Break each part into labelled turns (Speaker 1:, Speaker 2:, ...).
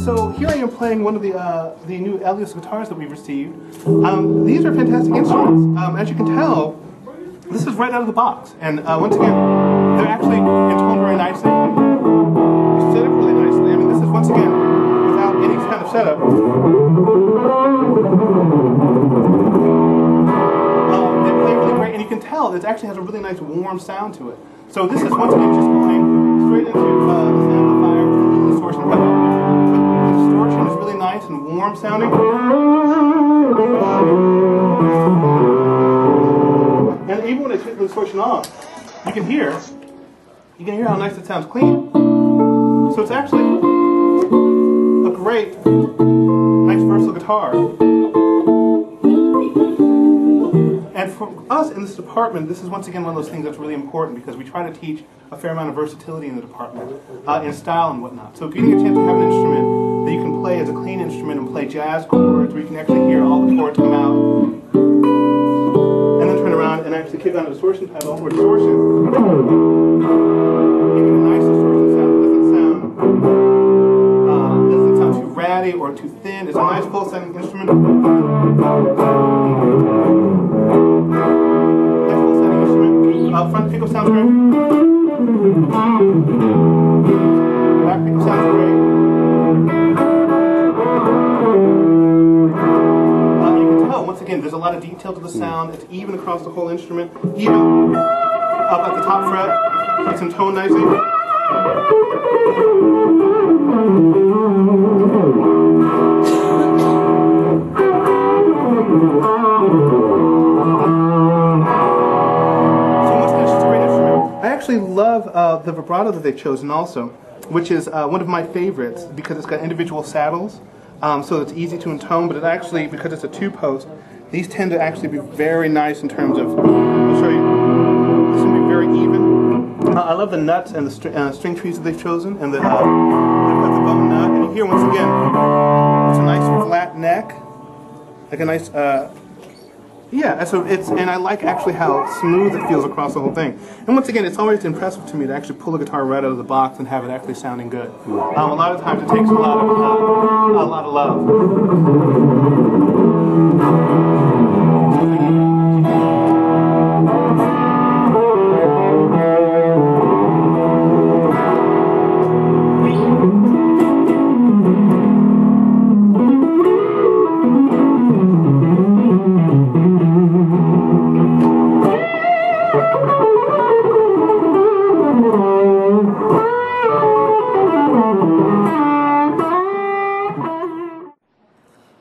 Speaker 1: So here I am playing one of the new Elioth guitars that we received. These are fantastic instruments. As you can tell, this is right out of the box. And once again, they're actually intoned very nicely. They're set up really nicely. I mean, this is once again without any kind of setup. They play really great, and you can tell it actually has a really nice warm sound to it. So this is once again just going straight into this amplifier with a little distortion pedal. The distortion is really nice and warm sounding. And even when I turn the distortion off, you can hear how nice it sounds clean. So it's actually a great, nice versatile guitar. And for us in this department, this is once again one of those things that's really important because we try to teach a fair amount of versatility in the department, in style and whatnot. So getting a chance to have an instrument that you can play as a clean instrument and play jazz chords, where you can actually hear all the chords come out, and then turn around and actually kick on a distortion pedal or distortion, you get a nice distortion sound that doesn't sound too ratty or too thin. It's a nice full-sounding instrument. Front pickup sounds great. Back pickup sounds great. You can tell, once again, there's a lot of detail to the sound. It's even across the whole instrument. Even up at the top fret. It's in tone nicely. I actually love the vibrato that they've chosen also, which is one of my favorites because it's got individual saddles, so it's easy to intone, but it actually, because it's a two-post, these tend to actually be very nice in terms of, I'll show you, this will be very even. I love the nuts and the string trees that they've chosen, and they've got the bone nut, and you hear once again, it's a nice flat neck, like a nice, yeah, so and I like actually how smooth it feels across the whole thing. And once again, it's always impressive to me to actually pull a guitar right out of the box and have it actually sounding good. A lot of times it takes a lot of love.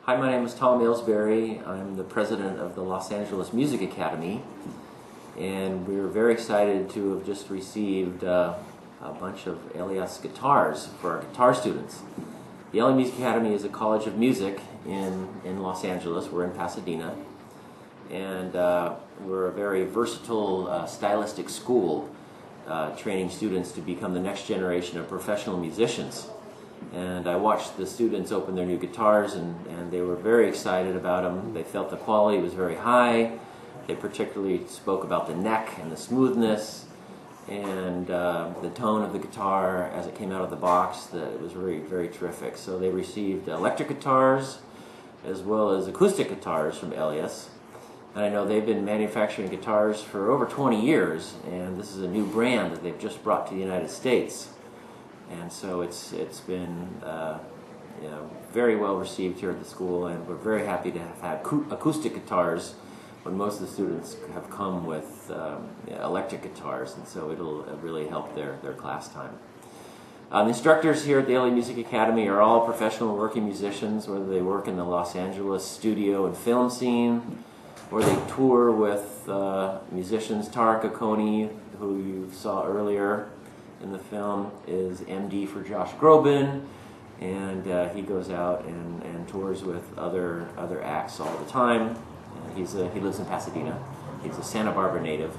Speaker 2: Hi, my name is Tom Aylesbury. I'm the president of the Los Angeles Music Academy, and we're very excited to have just received a bunch of Elioth's guitars for our guitar students. The LA Music Academy is a college of music in Los Angeles. We're in Pasadena, and we're a very versatile stylistic school training students to become the next generation of professional musicians. And I watched the students open their new guitars, and they were very excited about them. They felt the quality was very high. They particularly spoke about the neck and the smoothness and the tone of the guitar as it came out of the box. That it was very, very terrific. So they received electric guitars as well as acoustic guitars from Elioth. And I know they've been manufacturing guitars for over 20 years, and this is a new brand that they've just brought to the United States. And so it's been you know, very well received here at the school, and we're very happy to have had acoustic guitars when most of the students have come with electric guitars, and so it'll really help their class time. The instructors here at the LA Music Academy are all professional working musicians, whether they work in the Los Angeles studio and film scene, or they tour with musicians, Tara Cocconi, who you saw earlier, in film is MD for Josh Groban, and he goes out and tours with other acts all the time. He lives in Pasadena. He's a Santa Barbara native,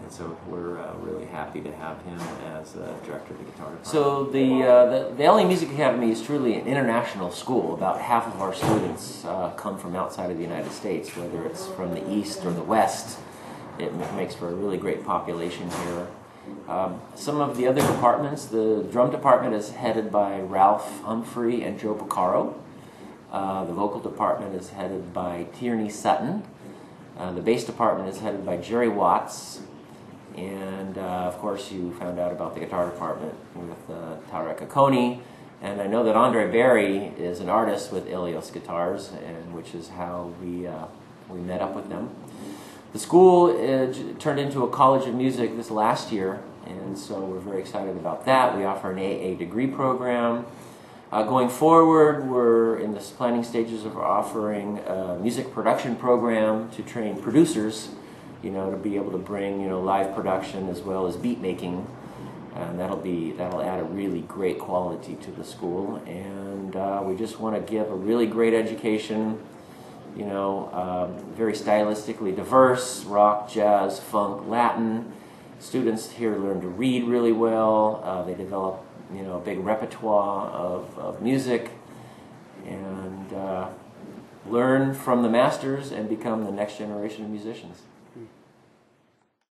Speaker 2: and so we're really happy to have him as director of the guitar department. So the LA Music Academy is truly an international school. About half of our students come from outside of the United States, whether it's from the East or the West. It makes for a really great population here. Some of the other departments, the drum department is headed by Ralph Humphrey and Joe Porcaro. The vocal department is headed by Tierney Sutton. The bass department is headed by Jerry Watts. And of course you found out about the guitar department with Tarek Akoni. And I know that Andre Barry is an artist with Elioth guitars, and which is how we met up with them. The school turned into a college of music this last year, and so we're very excited about that. We offer an AA degree program. Going forward, we're in the planning stages of offering a music production program to train producers, to be able to bring, live production as well as beat making, and that'll add a really great quality to the school. And we just want to give a really great education, very stylistically diverse, rock, jazz, funk, Latin. Students here learn to read really well. They develop, a big repertoire of music, and learn from the masters and become the next generation of musicians.